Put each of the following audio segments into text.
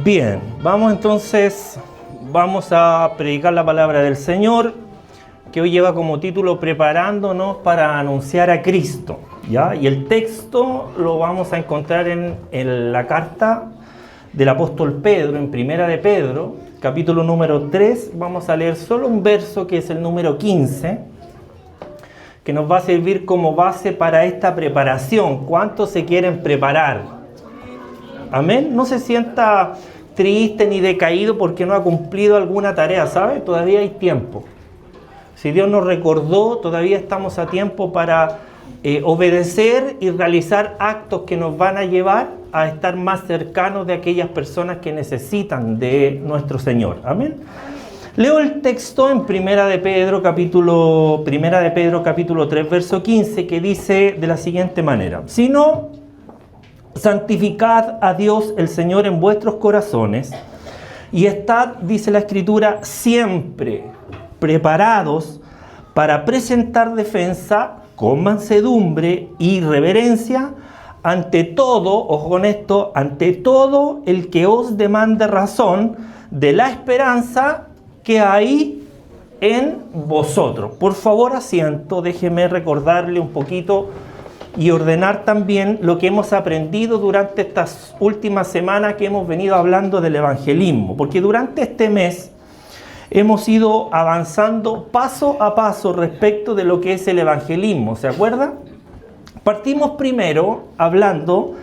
Bien, vamos a predicar la palabra del Señor, que hoy lleva como título Preparándonos para anunciar a Cristo, ¿ya? Y el texto lo vamos a encontrar en la carta del apóstol Pedro, en Primera de Pedro, capítulo número 3. Vamos a leer solo un verso, que es el número 15, que nos va a servir como base para esta preparación. ¿Cuántos se quieren preparar? Amén. No se sienta triste ni decaído porque no ha cumplido alguna tarea, ¿sabe? Todavía hay tiempo. Si Dios nos recordó, todavía estamos a tiempo para obedecer y realizar actos que nos van a llevar a estar más cercanos de aquellas personas que necesitan de nuestro Señor. Amén. Leo el texto en Primera de Pedro capítulo 3, verso 15, que dice de la siguiente manera: Si no, santificad a Dios el Señor en vuestros corazones y estad, dice la Escritura, siempre preparados para presentar defensa con mansedumbre y reverencia ante todo, ojo con esto, ante todo el que os demande razón de la esperanza que hay en vosotros. Por favor, asiento, déjeme recordarle un poquito y ordenar también lo que hemos aprendido durante estas últimas semanas que hemos venido hablando del evangelismo, porque durante este mes hemos ido avanzando paso a paso respecto de lo que es el evangelismo, ¿se acuerda? Partimos primero hablando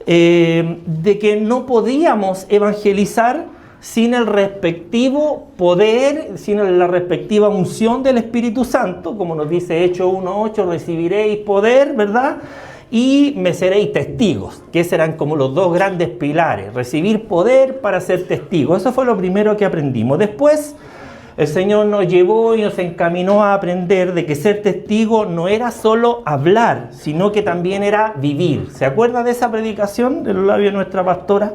de que no podíamos evangelizar sin el respectivo poder, sin la respectiva unción del Espíritu Santo, como nos dice Hechos 1:8, recibiréis poder, ¿verdad? Y me seréis testigos, que serán como los dos grandes pilares, recibir poder para ser testigos. Eso fue lo primero que aprendimos. Después, el Señor nos llevó y nos encaminó a aprender de que ser testigo no era solo hablar, sino que también era vivir. ¿Se acuerda de esa predicación de los labios de nuestra pastora?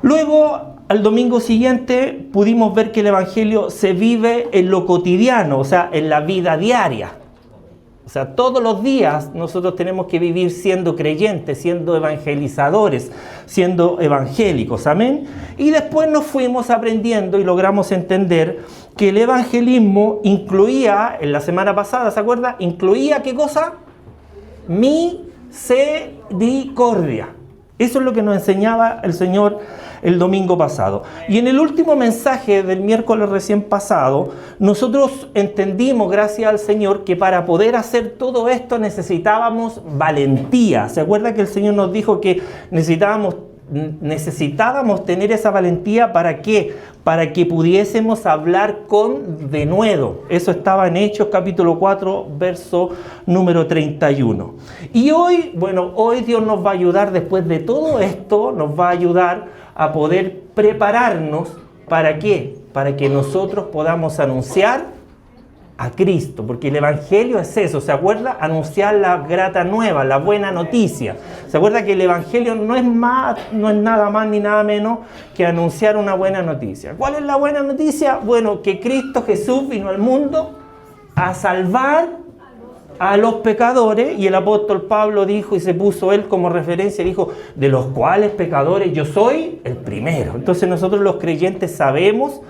Luego, al domingo siguiente, pudimos ver que el Evangelio se vive en lo cotidiano, o sea, en la vida diaria. O sea, todos los días nosotros tenemos que vivir siendo creyentes, siendo evangelizadores, siendo evangélicos, amén. Y después nos fuimos aprendiendo y logramos entender que el evangelismo incluía, en la semana pasada, ¿se acuerda? Incluía, ¿qué cosa? Misericordia. Eso es lo que nos enseñaba el Señor el domingo pasado. Y en el último mensaje del miércoles recién pasado, nosotros entendimos, gracias al Señor, que para poder hacer todo esto necesitábamos valentía. ¿Se acuerda que el Señor nos dijo que necesitábamos tener esa valentía? ¿Para qué? Para que pudiésemos hablar con denuedo. Eso estaba en Hechos capítulo 4, verso número 31. Y hoy Dios nos va a ayudar, después de todo esto, nos va a ayudar a poder prepararnos. ¿Para qué? Para que nosotros podamos anunciar a Cristo, porque el Evangelio es eso, ¿se acuerda? Anunciar la grata nueva, la buena noticia. ¿Se acuerda que el Evangelio no es nada más ni nada menos que anunciar una buena noticia? ¿Cuál es la buena noticia? Bueno, que Cristo Jesús vino al mundo a salvar a los pecadores, y el apóstol Pablo dijo, y se puso él como referencia, dijo, de los cuales pecadores yo soy el primero. Entonces nosotros los creyentes sabemos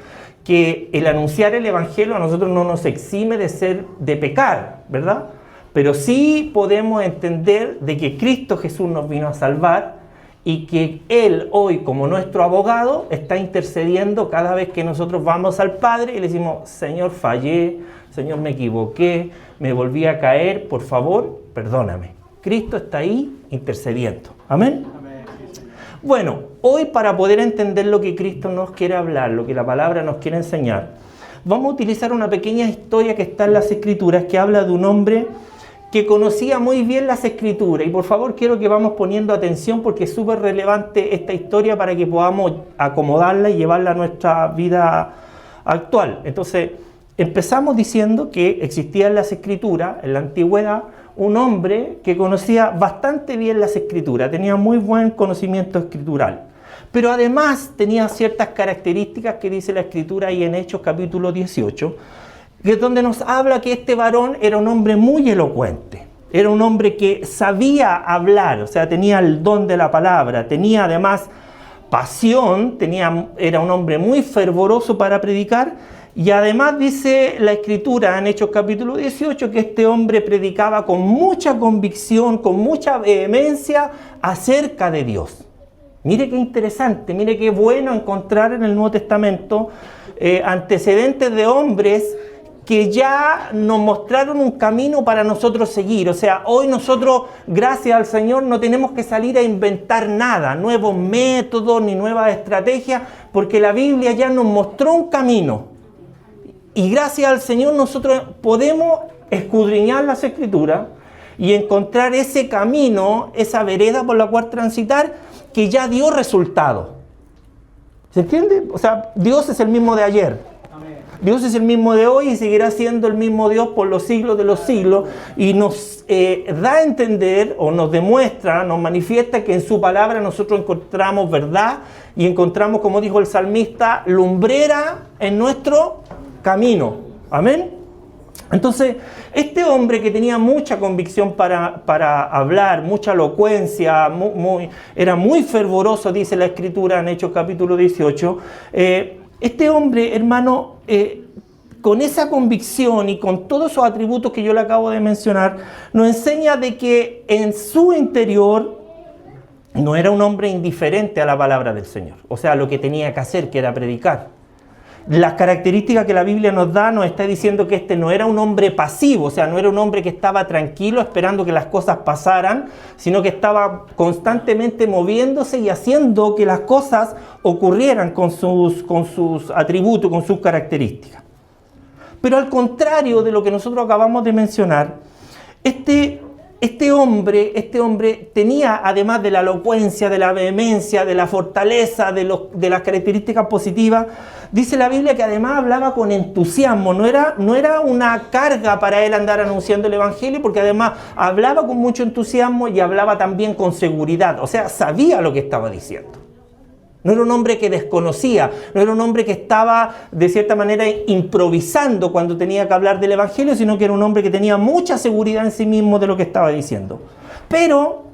que el anunciar el Evangelio a nosotros no nos exime de pecar, ¿verdad? Pero sí podemos entender de que Cristo Jesús nos vino a salvar y que Él hoy, como nuestro abogado, está intercediendo cada vez que nosotros vamos al Padre y le decimos, Señor, fallé, Señor, me equivoqué, me volví a caer, por favor, perdóname. Cristo está ahí intercediendo. ¿Amén? Bueno, hoy, para poder entender lo que Cristo nos quiere hablar, lo que la palabra nos quiere enseñar, vamos a utilizar una pequeña historia que está en las Escrituras, que habla de un hombre que conocía muy bien las Escrituras. Y por favor, quiero que vamos poniendo atención, porque es súper relevante esta historia para que podamos acomodarla y llevarla a nuestra vida actual. Entonces, empezamos diciendo que existía en las Escrituras, en la antigüedad, un hombre que conocía bastante bien las Escrituras, tenía muy buen conocimiento escritural, pero además tenía ciertas características que dice la Escritura ahí en Hechos capítulo 18, que es donde nos habla que este varón era un hombre muy elocuente, era un hombre que sabía hablar, o sea, tenía el don de la palabra, tenía además pasión, era un hombre muy fervoroso para predicar, y además dice la Escritura en Hechos capítulo 18 que este hombre predicaba con mucha convicción, con mucha vehemencia acerca de Dios. Mire qué interesante, mire qué bueno encontrar en el Nuevo Testamento antecedentes de hombres que ya nos mostraron un camino para nosotros seguir. O sea, hoy nosotros, gracias al Señor, no tenemos que salir a inventar nada, nuevos métodos ni nuevas estrategias, porque la Biblia ya nos mostró un camino. Y gracias al Señor nosotros podemos escudriñar las Escrituras y encontrar ese camino, esa vereda por la cual transitar, que ya dio resultado. ¿Se entiende? O sea, Dios es el mismo de ayer. Amén. Dios es el mismo de hoy y seguirá siendo el mismo Dios por los siglos de los siglos. Y nos da a entender, o nos demuestra, nos manifiesta que en su palabra nosotros encontramos verdad y encontramos, como dijo el salmista, lumbrera en nuestro camino. Amén. Entonces, este hombre que tenía mucha convicción para hablar, mucha elocuencia, era muy fervoroso, dice la Escritura en Hechos capítulo 18, este hombre, hermano, con esa convicción y con todos esos atributos que yo le acabo de mencionar, nos enseña de que en su interior no era un hombre indiferente a la palabra del Señor, o sea, lo que tenía que hacer, que era predicar. Las características que la Biblia nos da nos está diciendo que este no era un hombre pasivo, o sea, no era un hombre que estaba tranquilo esperando que las cosas pasaran, sino que estaba constantemente moviéndose y haciendo que las cosas ocurrieran con sus atributos, con sus características. Pero al contrario de lo que nosotros acabamos de mencionar, este hombre tenía, además de la elocuencia, de la vehemencia, de la fortaleza, de las características positivas, dice la Biblia que además hablaba con entusiasmo, no era una carga para él andar anunciando el Evangelio, porque además hablaba con mucho entusiasmo y hablaba también con seguridad, o sea, sabía lo que estaba diciendo. No era un hombre que desconocía, no era un hombre que estaba de cierta manera improvisando cuando tenía que hablar del Evangelio, sino que era un hombre que tenía mucha seguridad en sí mismo de lo que estaba diciendo. Pero,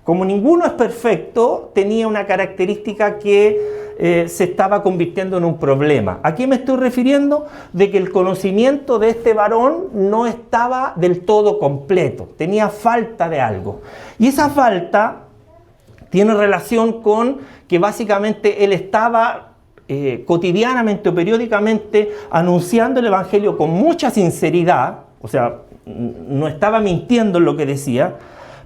como ninguno es perfecto, tenía una característica que se estaba convirtiendo en un problema. ¿A qué me estoy refiriendo? De que el conocimiento de este varón no estaba del todo completo, tenía falta de algo. Y esa falta tiene relación con que básicamente él estaba cotidianamente o periódicamente anunciando el Evangelio con mucha sinceridad, o sea, no estaba mintiendo en lo que decía,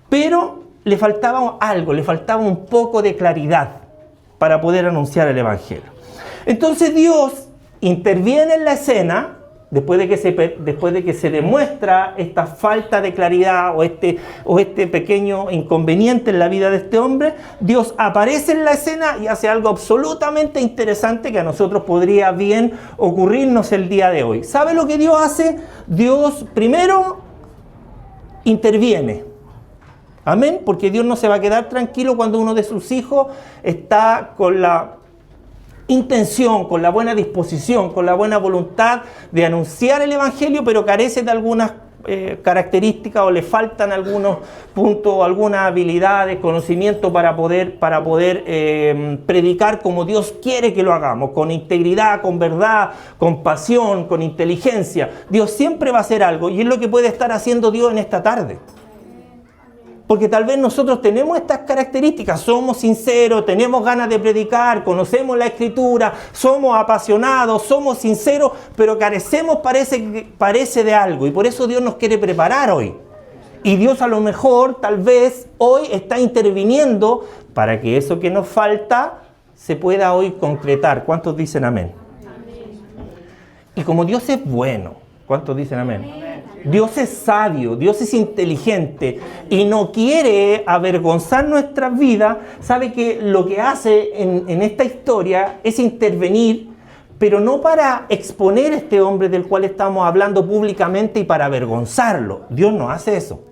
pero le faltaba algo, le faltaba un poco de claridad para poder anunciar el Evangelio. Entonces Dios interviene en la escena, después de que se demuestra esta falta de claridad o este pequeño inconveniente en la vida de este hombre, Dios aparece en la escena y hace algo absolutamente interesante que a nosotros podría bien ocurrirnos el día de hoy. ¿Sabe lo que Dios hace? Dios primero interviene. Amén, porque Dios no se va a quedar tranquilo cuando uno de sus hijos está con la intención, con la buena disposición, con la buena voluntad de anunciar el Evangelio, pero carece de algunas características o le faltan algunos puntos, algunas habilidades, conocimiento para poder predicar como Dios quiere que lo hagamos, con integridad, con verdad, con pasión, con inteligencia. Dios siempre va a hacer algo y es lo que puede estar haciendo Dios en esta tarde. Porque tal vez nosotros tenemos estas características, somos sinceros, tenemos ganas de predicar, conocemos la Escritura, somos apasionados, somos sinceros, pero carecemos, parece de algo. Y por eso Dios nos quiere preparar hoy. Y Dios a lo mejor, tal vez, hoy está interviniendo para que eso que nos falta se pueda hoy concretar. ¿Cuántos dicen amén? Y como Dios es bueno, ¿cuántos dicen amén? Dios es sabio, Dios es inteligente y no quiere avergonzar nuestras vidas. Sabe que lo que hace en esta historia es intervenir, pero no para exponer a este hombre del cual estamos hablando públicamente y para avergonzarlo. Dios no hace eso.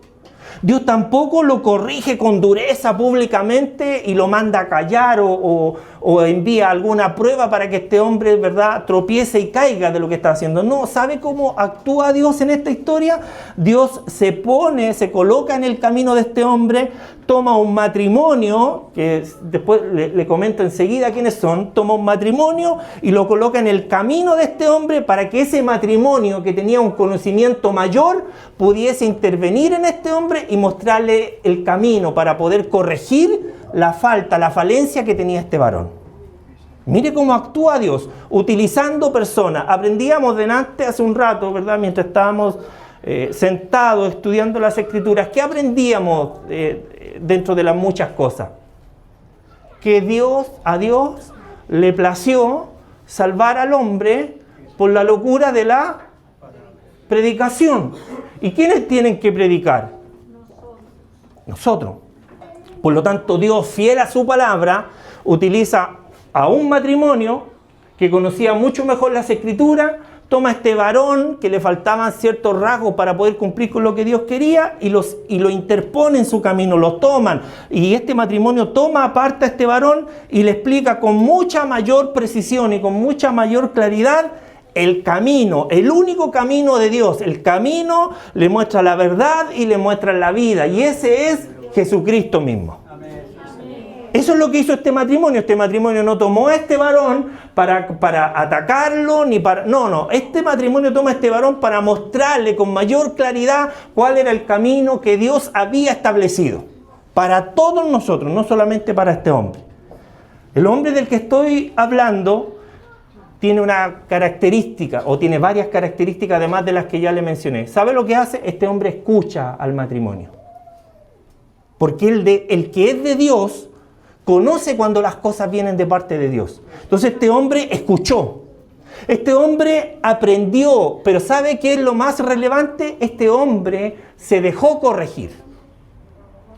Dios tampoco lo corrige con dureza públicamente y lo manda a callar o o envía alguna prueba para que este hombre, ¿verdad?, tropiece y caiga de lo que está haciendo. No, ¿sabe cómo actúa Dios en esta historia? Dios se coloca en el camino de este hombre, toma un matrimonio, que después le comento enseguida quiénes son, toma un matrimonio y lo coloca en el camino de este hombre para que ese matrimonio, que tenía un conocimiento mayor, pudiese intervenir en este hombre y mostrarle el camino para poder corregir la falta, la falencia que tenía este varón. Mire cómo actúa Dios, utilizando personas. Aprendíamos delante hace un rato, ¿verdad?, mientras estábamos sentados estudiando las Escrituras. ¿Qué aprendíamos dentro de las muchas cosas? Que a Dios le plació salvar al hombre por la locura de la predicación. ¿Y quiénes tienen que predicar? Nosotros. Por lo tanto, Dios, fiel a su palabra, utiliza a un matrimonio que conocía mucho mejor las Escrituras, toma a este varón que le faltaban ciertos rasgos para poder cumplir con lo que Dios quería y lo interpone en su camino, lo toman. Y este matrimonio toma aparte a este varón y le explica con mucha mayor precisión y con mucha mayor claridad el camino, el único camino de Dios. El camino le muestra la verdad y le muestra la vida. Y ese es Jesucristo mismo. Eso es lo que hizo este matrimonio. Este matrimonio no tomó a este varón para atacarlo, ni para... No. Este matrimonio toma a este varón para mostrarle con mayor claridad cuál era el camino que Dios había establecido. Para todos nosotros, no solamente para este hombre. El hombre del que estoy hablando tiene una característica, o tiene varias características además de las que ya le mencioné. ¿Sabe lo que hace? Este hombre escucha al matrimonio. Porque el que es de Dios conoce cuando las cosas vienen de parte de Dios. Entonces este hombre escuchó. Este hombre aprendió. Pero ¿sabe qué es lo más relevante? Este hombre se dejó corregir.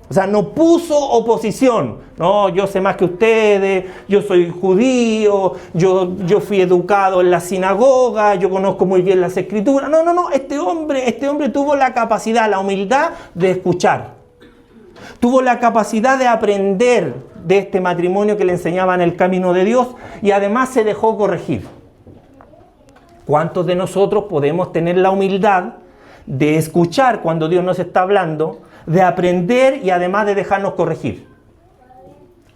O sea, no puso oposición. No, yo sé más que ustedes, yo soy judío, yo fui educado en la sinagoga, yo conozco muy bien las Escrituras. No. Este hombre tuvo la capacidad, la humildad de escuchar. Tuvo la capacidad de aprender de este matrimonio que le enseñaban el camino de Dios y además se dejó corregir. ¿Cuántos de nosotros podemos tener la humildad de escuchar cuando Dios nos está hablando, de aprender y además de dejarnos corregir?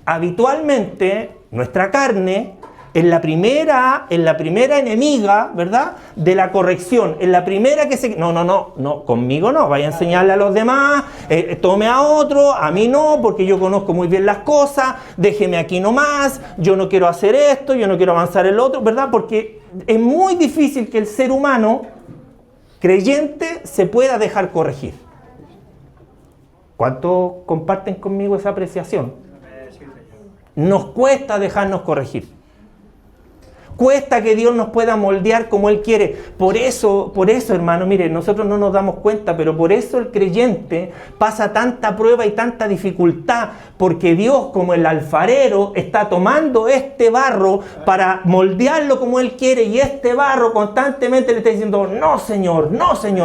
Habitualmente, nuestra carne es la primera enemiga, ¿verdad?, de la corrección. Es la primera que se... No, conmigo no, vaya a enseñarle a los demás, tome a otro, a mí no, porque yo conozco muy bien las cosas, déjeme aquí nomás, yo no quiero hacer esto, yo no quiero avanzar el otro, ¿verdad? Porque es muy difícil que el ser humano creyente se pueda dejar corregir. ¿Cuántos comparten conmigo esa apreciación? Nos cuesta dejarnos corregir. Cuesta que Dios nos pueda moldear como Él quiere. Por eso, hermano, mire, nosotros no nos damos cuenta, pero por eso el creyente pasa tanta prueba y tanta dificultad, porque Dios, como el alfarero, está tomando este barro para moldearlo como Él quiere, y este barro constantemente le está diciendo, no señor,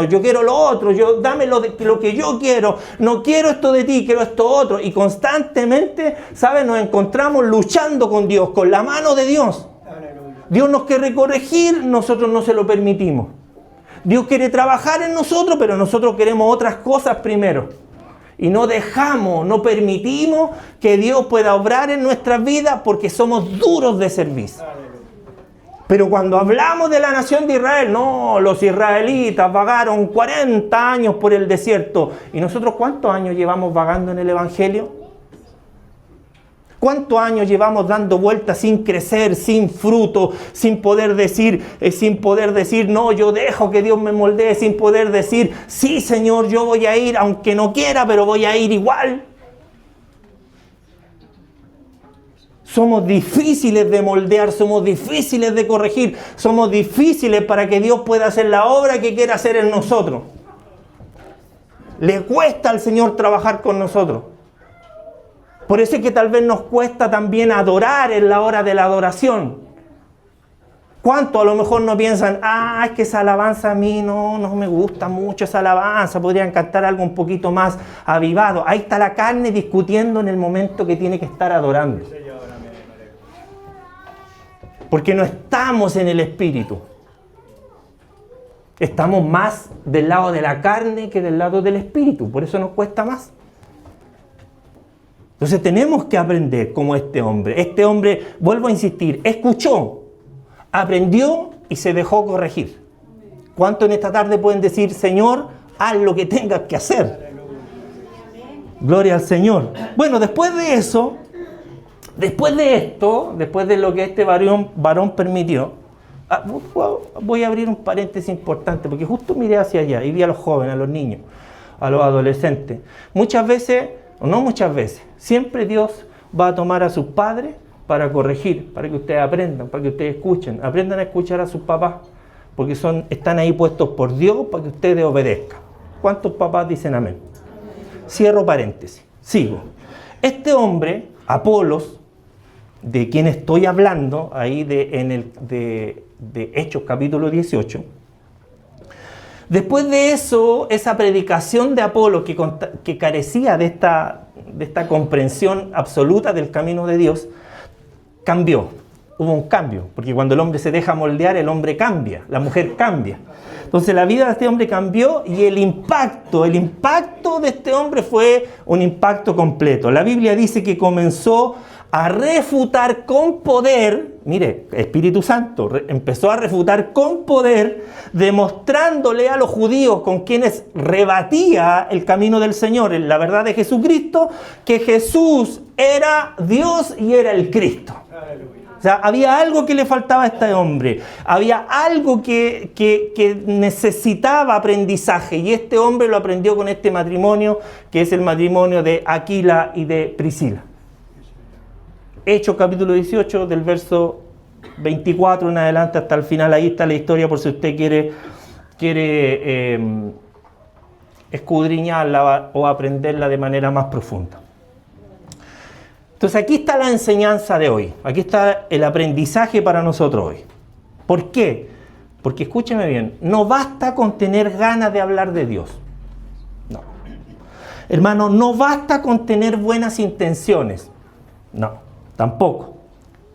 yo quiero lo otro, dame lo que yo quiero, no quiero esto de ti, quiero esto otro, y constantemente, ¿sabes?, nos encontramos luchando con Dios, con la mano de Dios. Dios nos quiere corregir, nosotros no se lo permitimos. Dios quiere trabajar en nosotros, pero nosotros queremos otras cosas primero. Y no permitimos que Dios pueda obrar en nuestras vidas porque somos duros de servicio. Pero cuando hablamos de la nación de Israel, no, los israelitas vagaron 40 años por el desierto. ¿Y nosotros cuántos años llevamos vagando en el Evangelio? ¿Cuántos años llevamos dando vueltas sin crecer, sin fruto, sin poder decir, no, yo dejo que Dios me moldee, sin poder decir, sí Señor, yo voy a ir, aunque no quiera, pero voy a ir igual? Somos difíciles de moldear, somos difíciles de corregir, somos difíciles para que Dios pueda hacer la obra que quiere hacer en nosotros. Le cuesta al Señor trabajar con nosotros. Por eso es que tal vez nos cuesta también adorar en la hora de la adoración. ¿Cuántos a lo mejor no piensan, es que esa alabanza a mí no me gusta mucho esa alabanza, podrían cantar algo un poquito más avivado? Ahí está la carne discutiendo en el momento que tiene que estar adorando. Porque no estamos en el espíritu. Estamos más del lado de la carne que del lado del espíritu. Por eso nos cuesta más. Entonces tenemos que aprender como este hombre. Este hombre, vuelvo a insistir, escuchó, aprendió y se dejó corregir. ¿Cuántos en esta tarde pueden decir, Señor, haz lo que tengas que hacer? Gloria al Señor. Bueno, después de eso, después de esto, después de lo que este varón permitió, voy a abrir un paréntesis importante, porque justo miré hacia allá y vi a los jóvenes, a los niños, a los adolescentes. Muchas veces, o no muchas veces, siempre Dios va a tomar a sus padres para corregir, para que ustedes aprendan, para que ustedes escuchen. Aprendan a escuchar a sus papás, porque están ahí puestos por Dios para que ustedes obedezcan. ¿Cuántos papás dicen amén? Cierro paréntesis, sigo. Este hombre, Apolos, de quien estoy hablando, ahí de Hechos capítulo 18, después de eso, esa predicación de Apolos que carecía de esta comprensión absoluta del camino de Dios, cambió. Hubo un cambio, porque cuando el hombre se deja moldear, el hombre cambia, la mujer cambia. Entonces la vida de este hombre cambió y el impacto de este hombre fue un impacto completo. La Biblia dice que comenzó a refutar con poder, mire, Espíritu Santo empezó a refutar con poder, demostrándole a los judíos con quienes rebatía el camino del Señor, en la verdad de Jesucristo, que Jesús era Dios y era el Cristo. O sea, había algo que le faltaba a este hombre, había algo que necesitaba aprendizaje, y este hombre lo aprendió con este matrimonio, que es el matrimonio de Aquila y de Priscila. Hechos capítulo 18, del verso 24 en adelante hasta el final, ahí está la historia por si usted quiere escudriñarla o aprenderla de manera más profunda. Entonces aquí está la enseñanza de hoy, aquí está el aprendizaje para nosotros hoy. ¿Por qué? Porque escúcheme bien, no basta con tener ganas de hablar de Dios. No. Hermano, no basta con tener buenas intenciones. No, tampoco.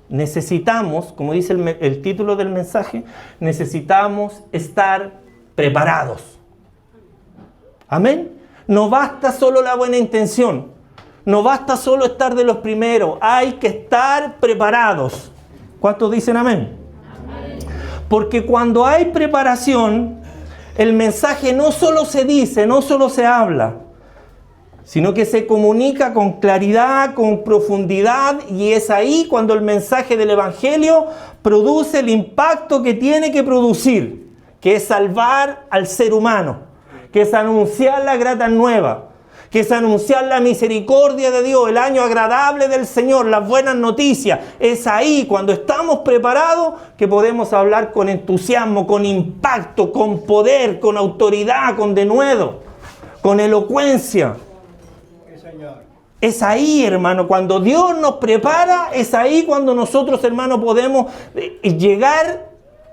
Necesitamos, como dice el título del mensaje, necesitamos estar preparados. Amén. No basta solo la buena intención. No basta solo estar de los primeros, hay que estar preparados. ¿Cuántos dicen amén? Amén. Porque cuando hay preparación, el mensaje no solo se dice, no solo se habla, sino que se comunica con claridad, con profundidad, y es ahí cuando el mensaje del Evangelio produce el impacto que tiene que producir, que es salvar al ser humano, que es anunciar la grata nueva, que es anunciar la misericordia de Dios, el año agradable del Señor, las buenas noticias. Es ahí, cuando estamos preparados, que podemos hablar con entusiasmo, con impacto, con poder, con autoridad, con denuedo, con elocuencia. Es ahí, hermano, cuando Dios nos prepara, es ahí cuando nosotros, hermano, podemos llegar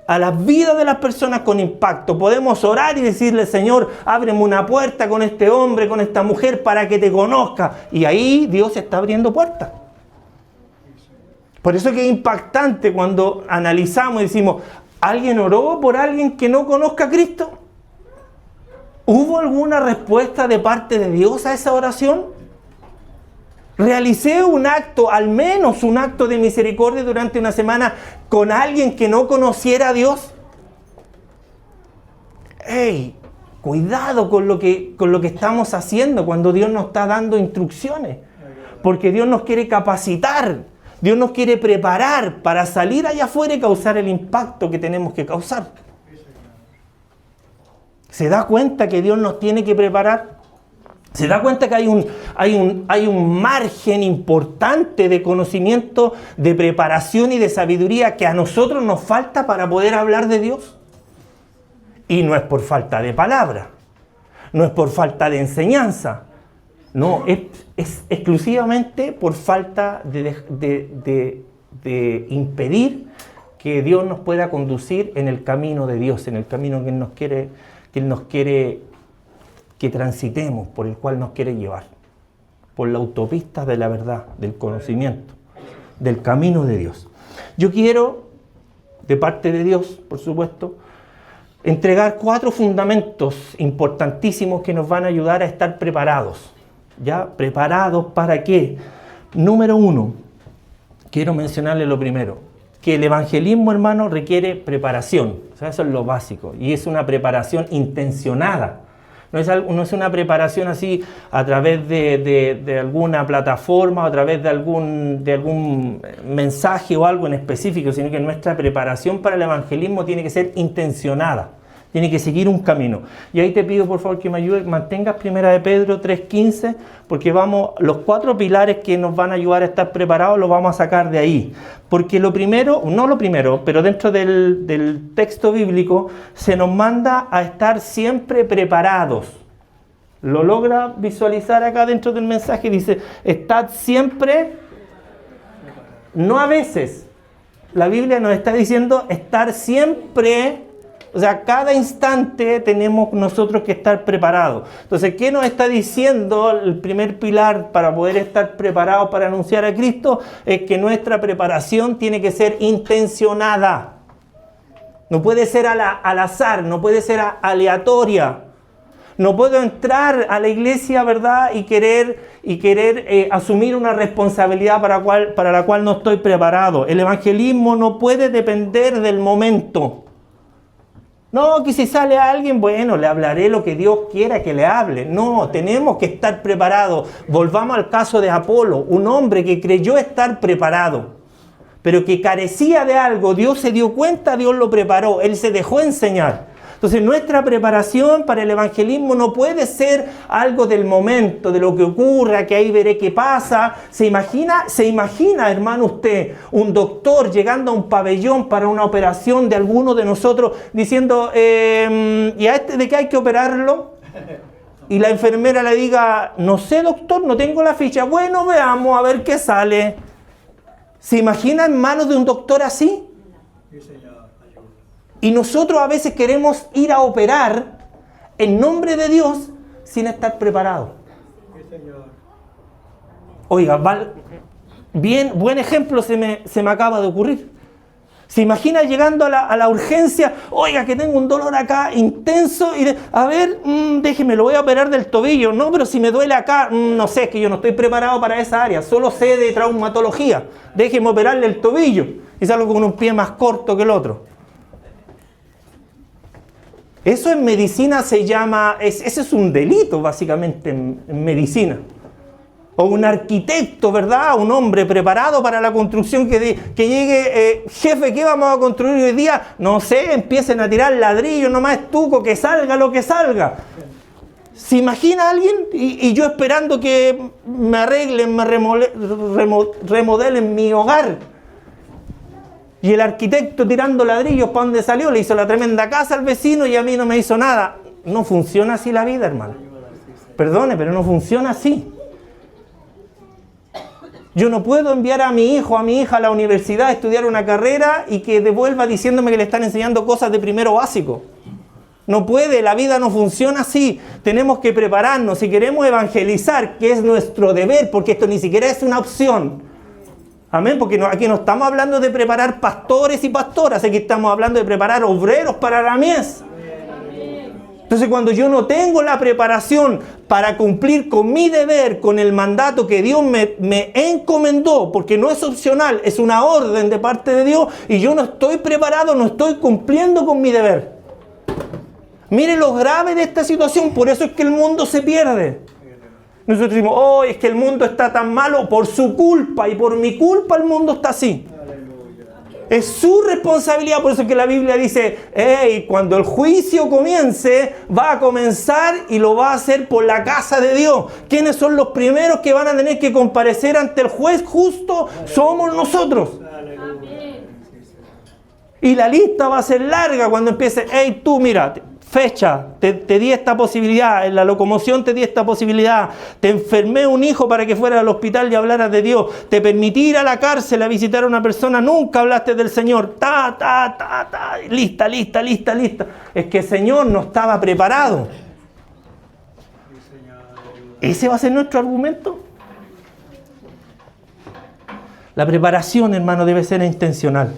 a las vidas de las personas con impacto. Podemos orar y decirle, Señor, ábreme una puerta con este hombre, con esta mujer, para que te conozca. Y ahí Dios está abriendo puertas. Por eso es que es impactante cuando analizamos y decimos, ¿alguien oró por alguien que no conozca a Cristo? ¿Hubo alguna respuesta de parte de Dios a esa oración? ¿Realicé un acto, al menos un acto de misericordia durante una semana con alguien que no conociera a Dios? ¡Ey! Cuidado con lo que estamos haciendo cuando Dios nos está dando instrucciones. Porque Dios nos quiere capacitar, Dios nos quiere preparar para salir allá afuera y causar el impacto que tenemos que causar. ¿Se da cuenta que Dios nos tiene que preparar? ¿Se da cuenta que hay un margen importante de conocimiento, de preparación y de sabiduría que a nosotros nos falta para poder hablar de Dios? Y no es por falta de palabra, no es por falta de enseñanza, no, es exclusivamente por falta de impedir que Dios nos pueda conducir en el camino de Dios, en el camino que Él nos quiere que transitemos, por el cual nos quiere llevar, por la autopista de la verdad, del conocimiento, del camino de Dios. Yo quiero de parte de Dios, por supuesto, entregar 4 fundamentos importantísimos que nos van a ayudar a estar preparados. ¿Ya? ¿Preparados para qué? Número 1, quiero mencionarle lo primero, que el evangelismo, hermano, requiere preparación. O sea, eso es lo básico, y es una preparación intencionada. No es una preparación así a través de alguna plataforma, o a través de algún mensaje o algo en específico, sino que nuestra preparación para el evangelismo tiene que ser intencionada, tiene que seguir un camino. Y ahí te pido por favor que me ayudes, mantengas 1 de Pedro 3:15, porque los 4 pilares que nos van a ayudar a estar preparados los vamos a sacar de ahí. Porque pero dentro del texto bíblico se nos manda a estar siempre preparados. ¿Lo logra visualizar acá dentro del mensaje? Dice, estad siempre, no a veces. La Biblia nos está diciendo estar siempre. O sea, cada instante tenemos nosotros que estar preparados. Entonces, ¿qué nos está diciendo el primer pilar para poder estar preparados para anunciar a Cristo? Es que nuestra preparación tiene que ser intencionada. No puede ser al azar, no puede ser aleatoria. No puedo entrar a la iglesia, ¿verdad? Y querer asumir una responsabilidad para la cual no estoy preparado. El evangelismo no puede depender del momento. No, que si sale alguien, bueno, le hablaré lo que Dios quiera que le hable. No, tenemos que estar preparados. Volvamos al caso de Apolo, un hombre que creyó estar preparado, pero que carecía de algo. Dios se dio cuenta, Dios lo preparó, Él se dejó enseñar. Entonces nuestra preparación para el evangelismo no puede ser algo del momento, de lo que ocurra, que ahí veré qué pasa. ¿Se imagina, hermano, usted, un doctor llegando a un pabellón para una operación de alguno de nosotros diciendo, ¿y a este de qué hay que operarlo? Y la enfermera le diga, no sé, doctor, no tengo la ficha. Bueno, veamos a ver qué sale. ¿Se imagina en manos de un doctor así? Y nosotros a veces queremos ir a operar en nombre de Dios sin estar preparados. Oiga, buen ejemplo se me acaba de ocurrir. ¿Se imagina llegando a la urgencia? Oiga, que tengo un dolor acá intenso. Déjeme, lo voy a operar del tobillo. No, pero si me duele acá, no sé, es que yo no estoy preparado para esa área. Solo sé de traumatología. Déjeme operarle el tobillo. Y salgo con un pie más corto que el otro. Eso en medicina se llama, ese es un delito básicamente en medicina. O un arquitecto, ¿verdad? Un hombre preparado para la construcción que llegue, jefe, ¿qué vamos a construir hoy día? No sé, empiecen a tirar ladrillos, nomás estuco, que salga lo que salga. ¿Se imagina alguien? Y yo esperando que me arreglen, me remodelen mi hogar. Y el arquitecto tirando ladrillos, ¿para dónde salió? Le hizo la tremenda casa al vecino y a mí no me hizo nada. No funciona así la vida, hermano. Perdone, pero no funciona así. Yo no puedo enviar a mi hijo, a mi hija a la universidad a estudiar una carrera y que devuelva diciéndome que le están enseñando cosas de primero básico. No puede, la vida no funciona así. Tenemos que prepararnos. Si queremos evangelizar, que es nuestro deber, porque esto ni siquiera es una opción. Amén, porque aquí no estamos hablando de preparar pastores y pastoras, aquí estamos hablando de preparar obreros para la mies. Entonces, cuando yo no tengo la preparación para cumplir con mi deber, con el mandato que Dios me encomendó, porque no es opcional, es una orden de parte de Dios, y yo no estoy preparado, no estoy cumpliendo con mi deber. Mire lo grave de esta situación, por eso es que el mundo se pierde. Nosotros decimos, es que el mundo está tan malo por su culpa y por mi culpa el mundo está así. Es su responsabilidad, por eso es que la Biblia dice, cuando el juicio comience, va a comenzar y lo va a hacer por la casa de Dios. ¿Quiénes son los primeros que van a tener que comparecer ante el juez justo? Somos nosotros. Y la lista va a ser larga cuando empiece, tú mira, fecha, te di esta posibilidad, en la locomoción te di esta posibilidad, te enfermé un hijo para que fueras al hospital y hablaras de Dios, te permití ir a la cárcel a visitar a una persona, nunca hablaste del Señor, lista. Es que el Señor no estaba preparado. ¿Ese va a ser nuestro argumento? La preparación, hermano, debe ser intencional.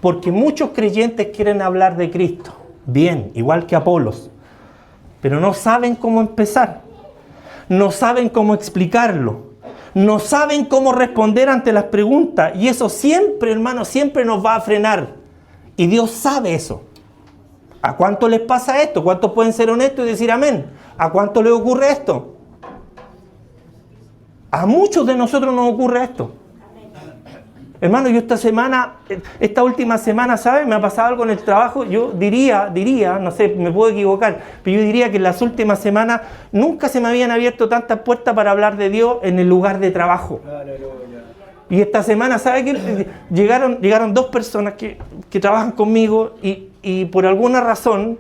Porque muchos creyentes quieren hablar de Cristo. Bien, igual que Apolos. Pero no saben cómo empezar. No saben cómo explicarlo. No saben cómo responder ante las preguntas. Y eso siempre, hermano, siempre nos va a frenar. Y Dios sabe eso. ¿A cuánto les pasa esto? ¿Cuántos pueden ser honestos y decir amén? ¿A cuánto les ocurre esto? A muchos de nosotros nos ocurre esto. Hermano, yo esta última semana, ¿sabes? Me ha pasado algo en el trabajo. Yo diría, no sé, me puedo equivocar, pero yo diría que en las últimas semanas nunca se me habían abierto tantas puertas para hablar de Dios en el lugar de trabajo. Y esta semana, ¿sabe qué? Llegaron dos personas que trabajan conmigo y por alguna razón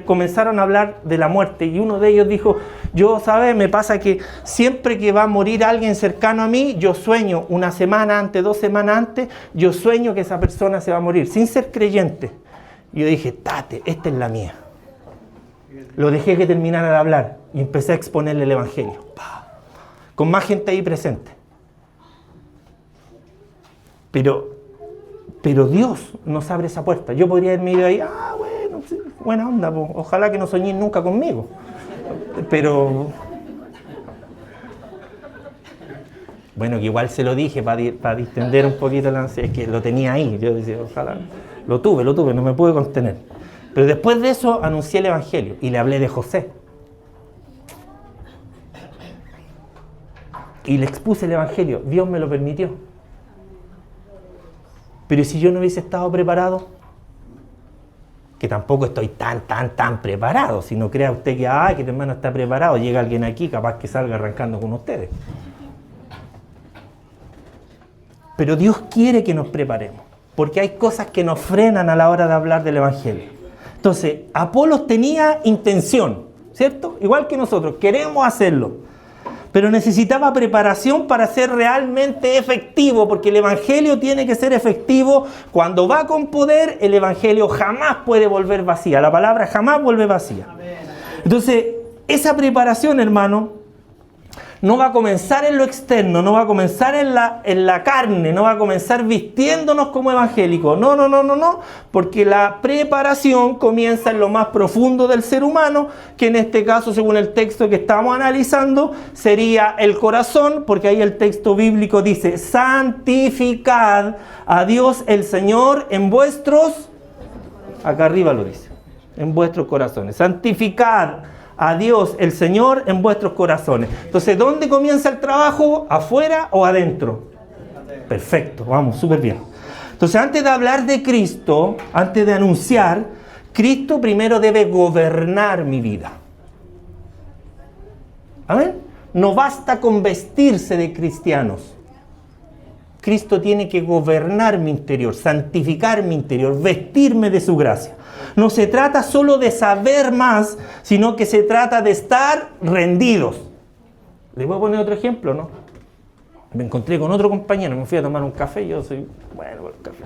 comenzaron a hablar de la muerte. Y uno de ellos dijo, yo, ¿sabes? Me pasa que siempre que va a morir alguien cercano a mí, yo sueño una semana antes, 2 semanas antes, yo sueño que esa persona se va a morir, sin ser creyente. Y yo dije, tate, esta es la mía. Lo dejé que terminara de hablar y empecé a exponerle el Evangelio. Con más gente ahí presente. Pero Dios nos abre esa puerta. Yo podría haberme ido ahí, bueno, sí, buena onda, pues, ojalá que no soñéis nunca conmigo. Pero, bueno, que igual se lo dije para distender un poquito la ansiedad, es que lo tenía ahí. Yo decía, ojalá, lo tuve, no me pude contener. Pero después de eso anuncié el Evangelio y le hablé de José. Y le expuse el Evangelio, Dios me lo permitió. Pero si yo no hubiese estado preparado, que tampoco estoy tan preparado, si no crea usted que el hermano está preparado, llega alguien aquí, capaz que salga arrancando con ustedes. Pero Dios quiere que nos preparemos, porque hay cosas que nos frenan a la hora de hablar del Evangelio. Entonces, Apolos tenía intención, ¿cierto? Igual que nosotros, queremos hacerlo. Pero necesitaba preparación para ser realmente efectivo, porque el Evangelio tiene que ser efectivo. Cuando va con poder, el Evangelio jamás puede volver vacía. La palabra jamás vuelve vacía. Entonces, esa preparación, hermano, no va a comenzar en lo externo, no va a comenzar en la carne, no va a comenzar vistiéndonos como evangélicos. No, porque la preparación comienza en lo más profundo del ser humano, que en este caso, según el texto que estamos analizando, sería el corazón, porque ahí el texto bíblico dice, santificad a Dios el Señor en vuestros, acá arriba lo dice, en vuestros corazones, santificad a Dios el Señor en vuestros corazones. Entonces, ¿dónde comienza el trabajo? ¿Afuera o adentro? Perfecto, vamos, súper bien. Entonces, antes de hablar de Cristo, antes de anunciar, Cristo primero debe gobernar mi vida. ¿Amén? No basta con vestirse de cristianos. Cristo tiene que gobernar mi interior, santificar mi interior, vestirme de su gracia. No se trata solo de saber más, sino que se trata de estar rendidos. Les voy a poner otro ejemplo, ¿no? Me encontré con otro compañero, me fui a tomar un café, yo soy bueno con el café.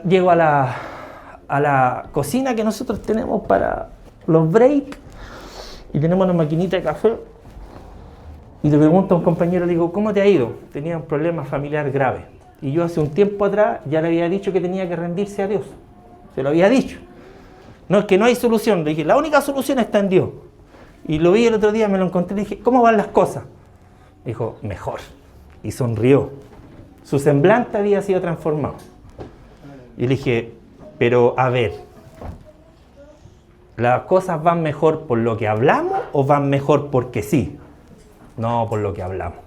Llego a la cocina que nosotros tenemos para los breaks y tenemos una maquinita de café. Y le pregunto a un compañero, le digo, ¿cómo te ha ido? Tenía un problema familiar grave. Y yo hace un tiempo atrás ya le había dicho que tenía que rendirse a Dios. Se lo había dicho. No, es que no hay solución. Le dije, la única solución está en Dios. Y lo vi el otro día, me lo encontré y dije, ¿cómo van las cosas? Dijo, mejor. Y sonrió. Su semblante había sido transformado. Y le dije, pero a ver, ¿las cosas van mejor por lo que hablamos o van mejor porque sí? No, por lo que hablamos.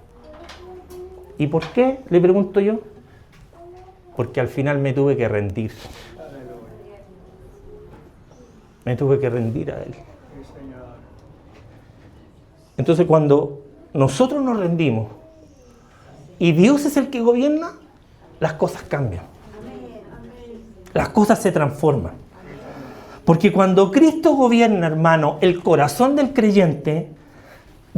¿Y por qué? Le pregunto yo. Porque al final me tuve que rendir. Me tuve que rendir a Él. Entonces, cuando nosotros nos rendimos y Dios es el que gobierna, las cosas cambian. Las cosas se transforman. Porque cuando Cristo gobierna, hermano, el corazón del creyente,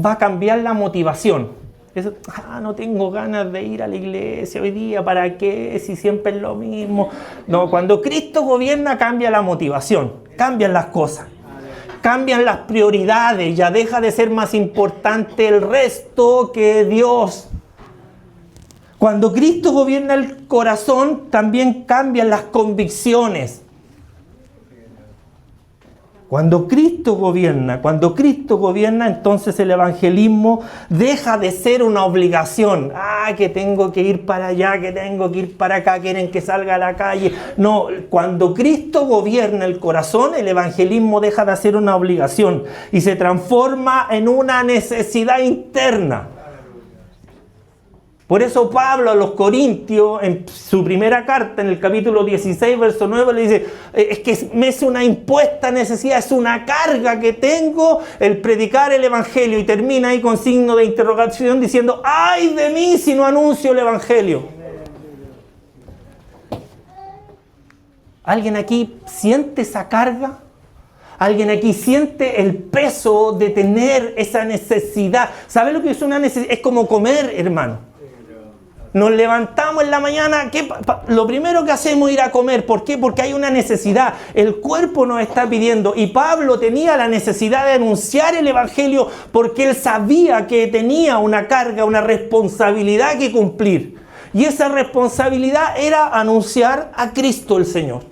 va a cambiar la motivación. Eso, no tengo ganas de ir a la iglesia hoy día, ¿para qué? Si siempre es lo mismo. No, cuando Cristo gobierna cambia la motivación, cambian las cosas, cambian las prioridades, ya deja de ser más importante el resto que Dios. Cuando Cristo gobierna el corazón, también cambian las convicciones. Cuando Cristo gobierna, entonces el evangelismo deja de ser una obligación. Que tengo que ir para allá, que tengo que ir para acá, quieren que salga a la calle. No, cuando Cristo gobierna el corazón, el evangelismo deja de ser una obligación y se transforma en una necesidad interna. Por eso Pablo a los Corintios, en su primera carta, en el capítulo 16, verso 9, le dice, es que me es una impuesta necesidad, es una carga que tengo el predicar el Evangelio. Y termina ahí con signo de interrogación diciendo, ¡ay de mí si no anuncio el Evangelio! ¿Alguien aquí siente esa carga? ¿Alguien aquí siente el peso de tener esa necesidad? ¿Sabe lo que es una necesidad? Es como comer, hermano. Nos levantamos en la mañana, lo primero que hacemos es ir a comer. ¿Por qué? Porque hay una necesidad. El cuerpo nos está pidiendo. Y Pablo tenía la necesidad de anunciar el Evangelio porque él sabía que tenía una carga, una responsabilidad que cumplir. Y esa responsabilidad era anunciar a Cristo el Señor.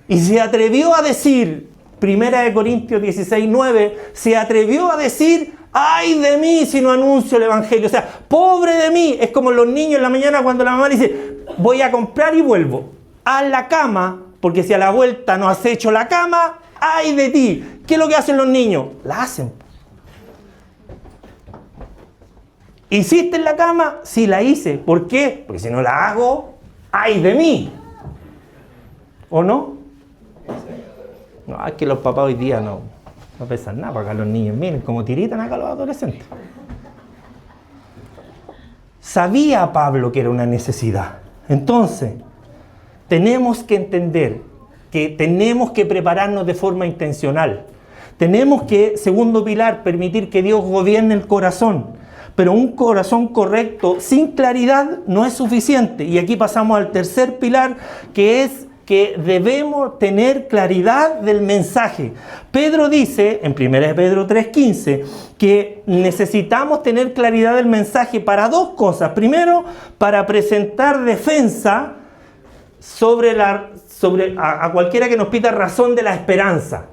Y se atrevió a decir, 1 Corintios 16, 9, se atrevió a decir, ¡ay de mí si no anuncio el Evangelio! O sea, ¡pobre de mí! Es como los niños en la mañana cuando la mamá le dice, voy a comprar y vuelvo. Haz la cama, porque si a la vuelta no has hecho la cama, ¡ay de ti! ¿Qué es lo que hacen los niños? La hacen. ¿Hiciste la cama? Sí, la hice. ¿Por qué? Porque si no la hago, ¡ay de mí! ¿O no? No, es que los papás hoy día no pesan nada para acá los niños. Miren cómo tiritan acá los adolescentes. Sabía Pablo que era una necesidad. Entonces, tenemos que entender que tenemos que prepararnos de forma intencional. Tenemos que, segundo pilar, permitir que Dios gobierne el corazón. Pero un corazón correcto, sin claridad, no es suficiente. Y aquí pasamos al tercer pilar, que es que debemos tener claridad del mensaje. Pedro dice, en 1 Pedro 3:15, que necesitamos tener claridad del mensaje para dos cosas. Primero, para presentar defensa a cualquiera que nos pida razón de la esperanza.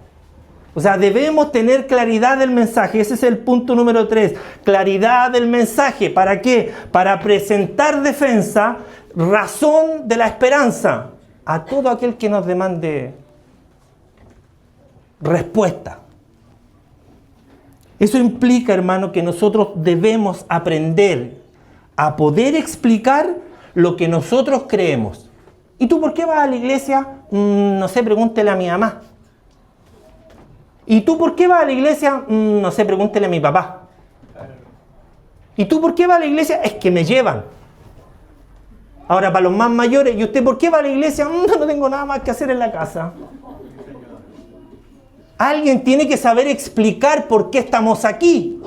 O sea, debemos tener claridad del mensaje. Ese es el punto número 3. Claridad del mensaje. ¿Para qué? Para presentar defensa, razón de la esperanza a todo aquel que nos demande respuesta. Eso implica, hermano, que nosotros debemos aprender a poder explicar lo que nosotros creemos. ¿Y tú por qué vas a la iglesia? No sé, pregúntele a mi mamá. ¿Y tú por qué vas a la iglesia? No sé, pregúntele a mi papá. ¿Y tú por qué vas a la iglesia? Es que me llevan. Ahora, para los más mayores, ¿y usted por qué va a la iglesia? No tengo nada más que hacer en la casa. Alguien tiene que saber explicar por qué estamos aquí.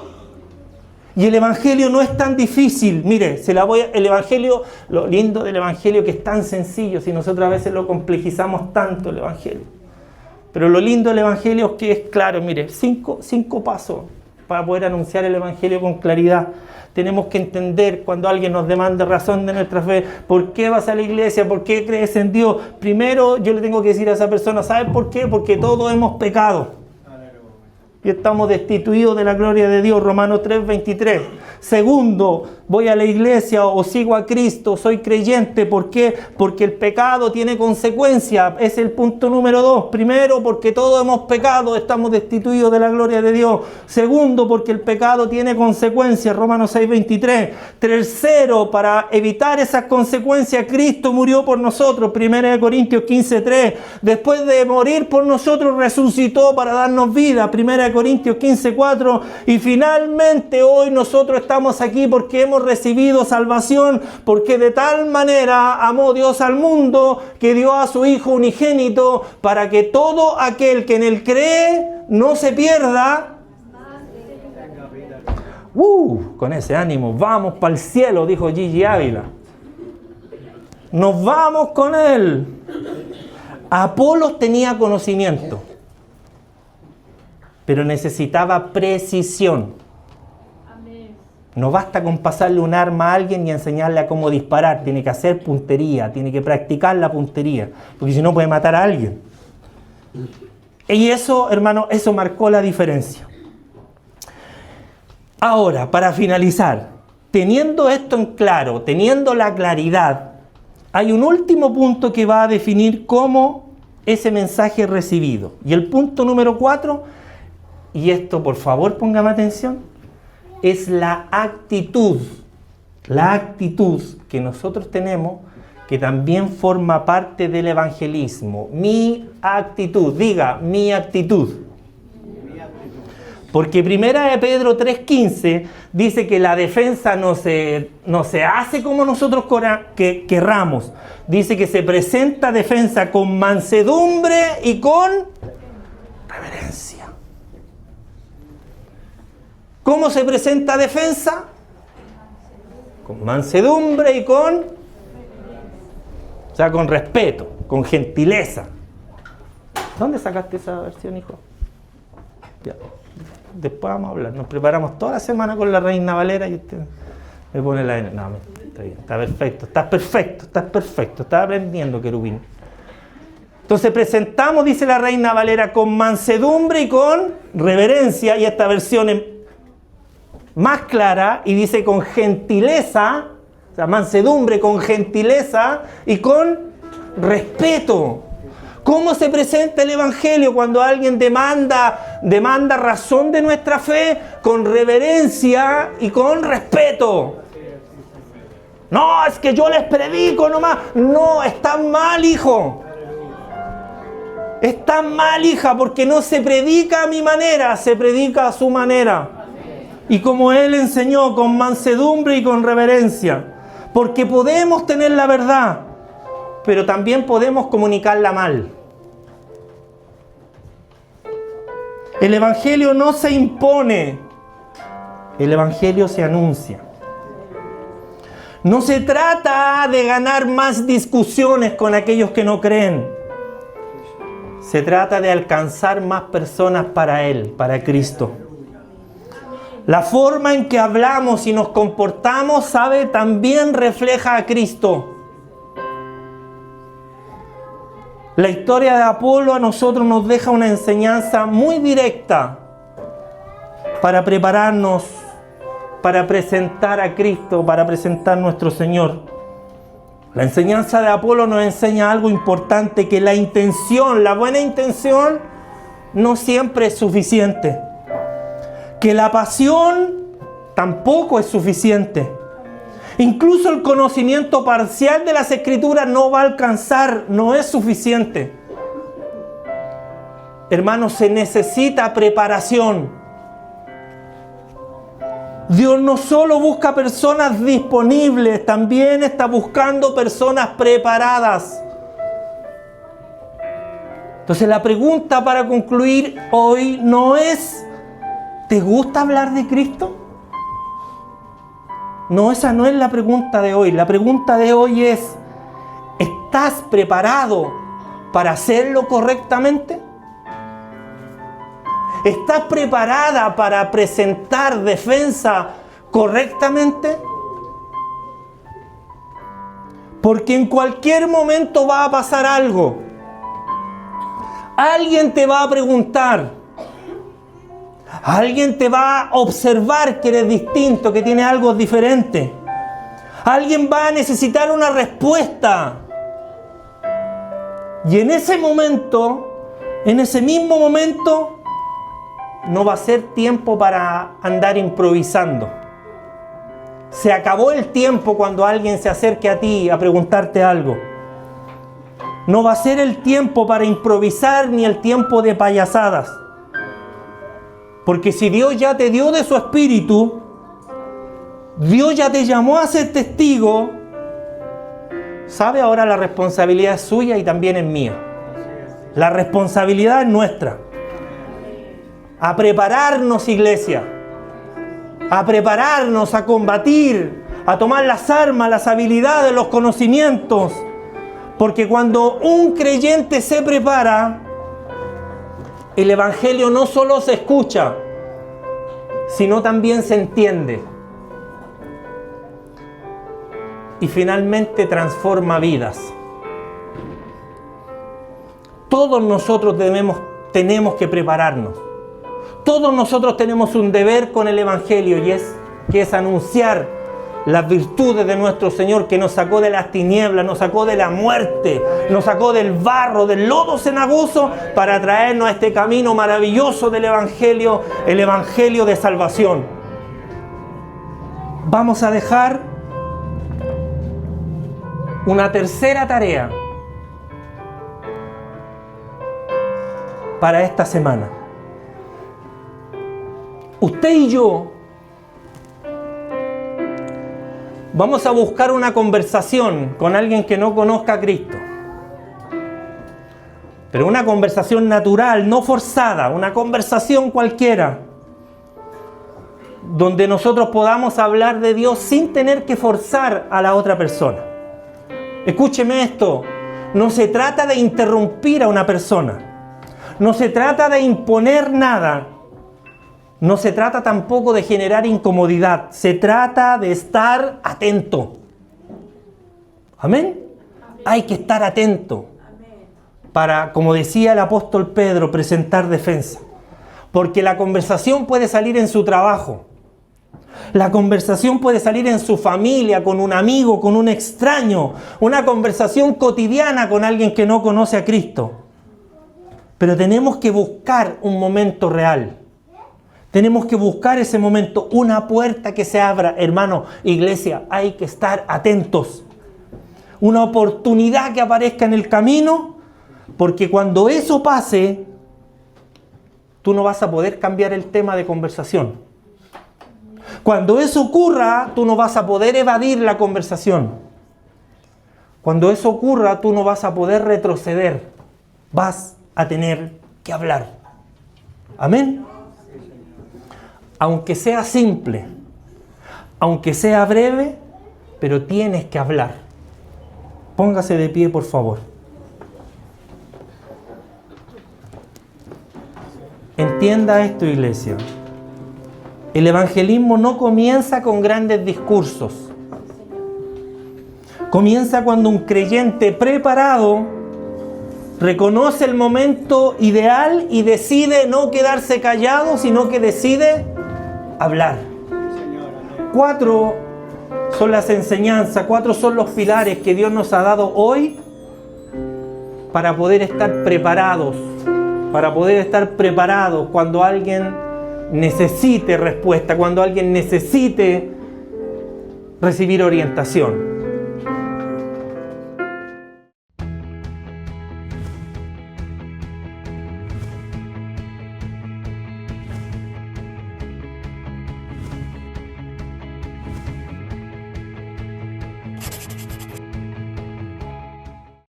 Y el Evangelio no es tan difícil. Mire, el Evangelio, lo lindo del Evangelio que es tan sencillo, si nosotros a veces lo complejizamos tanto el Evangelio. Pero lo lindo del Evangelio es que es claro, mire, cinco pasos para poder anunciar el Evangelio con claridad. Tenemos que entender cuando alguien nos demanda razón de nuestra fe. ¿Por qué vas a la iglesia? ¿Por qué crees en Dios? Primero, yo le tengo que decir a esa persona, ¿sabes por qué? Porque todos hemos pecado. Y estamos destituidos de la gloria de Dios, Romanos 3:23. Segundo, voy a la iglesia o sigo a Cristo, soy creyente. ¿Por qué? Porque el pecado tiene consecuencias. Es el punto número 2. Primero, porque todos hemos pecado, estamos destituidos de la gloria de Dios. Segundo, porque el pecado tiene consecuencias, Romanos 6:23. Tercero, para evitar esas consecuencias, Cristo murió por nosotros, 1 Corintios 15:3. Después de morir por nosotros, resucitó para darnos vida, 1 Corintios 15:4. Y finalmente hoy nosotros estamos aquí porque hemos recibido salvación, porque de tal manera amó Dios al mundo que dio a su Hijo unigénito para que todo aquel que en él cree no se pierda. Con ese ánimo, vamos para el cielo, dijo Gigi Ávila. Nos vamos con él. Apolos tenía conocimiento, pero necesitaba precisión. No basta con pasarle un arma a alguien y enseñarle a cómo disparar. Tiene que hacer puntería, tiene que practicar la puntería, porque si no puede matar a alguien. Y eso, hermano, eso marcó la diferencia. Ahora, para finalizar, teniendo esto en claro, teniendo la claridad, hay un último punto que va a definir cómo ese mensaje es recibido. Y el punto número 4, y esto por favor póngame atención, es la actitud que nosotros tenemos, que también forma parte del evangelismo. Mi actitud, diga, mi actitud. Porque 1 de Pedro 3:15 dice que la defensa no se hace como nosotros querramos. Dice que se presenta defensa con mansedumbre y con reverencia. ¿Cómo se presenta defensa? Con mansedumbre y con respeto, con gentileza. ¿Dónde sacaste esa versión, hijo? Ya. Después vamos a hablar. Nos preparamos toda la semana con la Reina Valera y usted me pone la... No, está bien, está perfecto, estás perfecto, estás aprendiendo, querubín. Entonces presentamos, dice la Reina Valera, con mansedumbre y con reverencia, y esta versión es más clara y dice con gentileza, o sea, mansedumbre con gentileza y con respeto. ¿Cómo se presenta el Evangelio cuando alguien demanda razón de nuestra fe? Con reverencia y con respeto. No, es que yo les predico nomás. No, están mal, hijo. Están mal, hija, porque no se predica a mi manera, se predica a su manera. Y como Él enseñó, con mansedumbre y con reverencia. Porque podemos tener la verdad, pero también podemos comunicarla mal. El Evangelio no se impone, el Evangelio se anuncia. No se trata de ganar más discusiones con aquellos que no creen. Se trata de alcanzar más personas para Él, para Cristo. La forma en que hablamos y nos comportamos, ¿sabe? También refleja a Cristo. La historia de Apolo a nosotros nos deja una enseñanza muy directa para prepararnos, para presentar a Cristo, para presentar a nuestro Señor. La enseñanza de Apolo nos enseña algo importante, que la intención, la buena intención, no siempre es suficiente. Que la pasión tampoco es suficiente. Incluso el conocimiento parcial de las Escrituras no va a alcanzar, no es suficiente. Hermanos, se necesita preparación. Dios no solo busca personas disponibles, también está buscando personas preparadas. Entonces la pregunta para concluir hoy no es: ¿te gusta hablar de Cristo? No, esa no es la pregunta de hoy. La pregunta de hoy es: ¿estás preparado para hacerlo correctamente? ¿Estás preparada para presentar defensa correctamente? Porque en cualquier momento va a pasar algo. Alguien te va a preguntar. Alguien te va a observar que eres distinto, que tienes algo diferente. Alguien va a necesitar una respuesta. Y en ese momento, en ese mismo momento, no va a ser tiempo para andar improvisando. Se acabó el tiempo cuando alguien se acerque a ti a preguntarte algo. No va a ser el tiempo para improvisar ni el tiempo de payasadas. Porque si Dios ya te dio de su espíritu, Dios ya te llamó a ser testigo, ¿sabe? Ahora la responsabilidad es suya y también es mía. La responsabilidad es nuestra. A prepararnos, iglesia. A prepararnos, a combatir, a tomar las armas, las habilidades, los conocimientos. Porque cuando un creyente se prepara, el Evangelio no solo se escucha, sino también se entiende. y finalmente transforma vidas. Todos nosotros tenemos que prepararnos. Todos nosotros tenemos un deber con el Evangelio que es anunciar las virtudes de nuestro Señor, que nos sacó de las tinieblas, nos sacó de la muerte, nos sacó del barro, del lodo cenagoso, para traernos a este camino maravilloso del Evangelio, el Evangelio de salvación. Vamos a dejar una tercera tarea para esta semana. Usted y yo vamos a buscar una conversación con alguien que no conozca a Cristo. Pero una conversación natural, no forzada, una conversación cualquiera, donde nosotros podamos hablar de Dios sin tener que forzar a la otra persona. Escúcheme esto, no se trata de interrumpir a una persona, no se trata de imponer nada, no se trata tampoco de generar incomodidad, se trata de estar atento. ¿Amén? Hay que estar atento para, como decía el apóstol Pedro, presentar defensa. Porque la conversación puede salir en su trabajo, la conversación puede salir en su familia, con un amigo, con un extraño, una conversación cotidiana con alguien que no conoce a Cristo. Pero tenemos que buscar un momento real. Tenemos que buscar ese momento, una puerta que se abra. Hermano, iglesia, hay que estar atentos. Una oportunidad que aparezca en el camino, porque cuando eso pase, tú no vas a poder cambiar el tema de conversación. Cuando eso ocurra, tú no vas a poder evadir la conversación. Cuando eso ocurra, tú no vas a poder retroceder. Vas a tener que hablar. Amén. Aunque sea simple, aunque sea breve, pero tienes que hablar. Póngase de pie, por favor. Entienda esto, iglesia. El evangelismo no comienza con grandes discursos. Comienza cuando un creyente preparado reconoce el momento ideal y decide no quedarse callado, sino que decide hablar. 4 son las enseñanzas, 4 son los pilares que Dios nos ha dado hoy para poder estar preparados, cuando alguien necesite respuesta, cuando alguien necesite recibir orientación.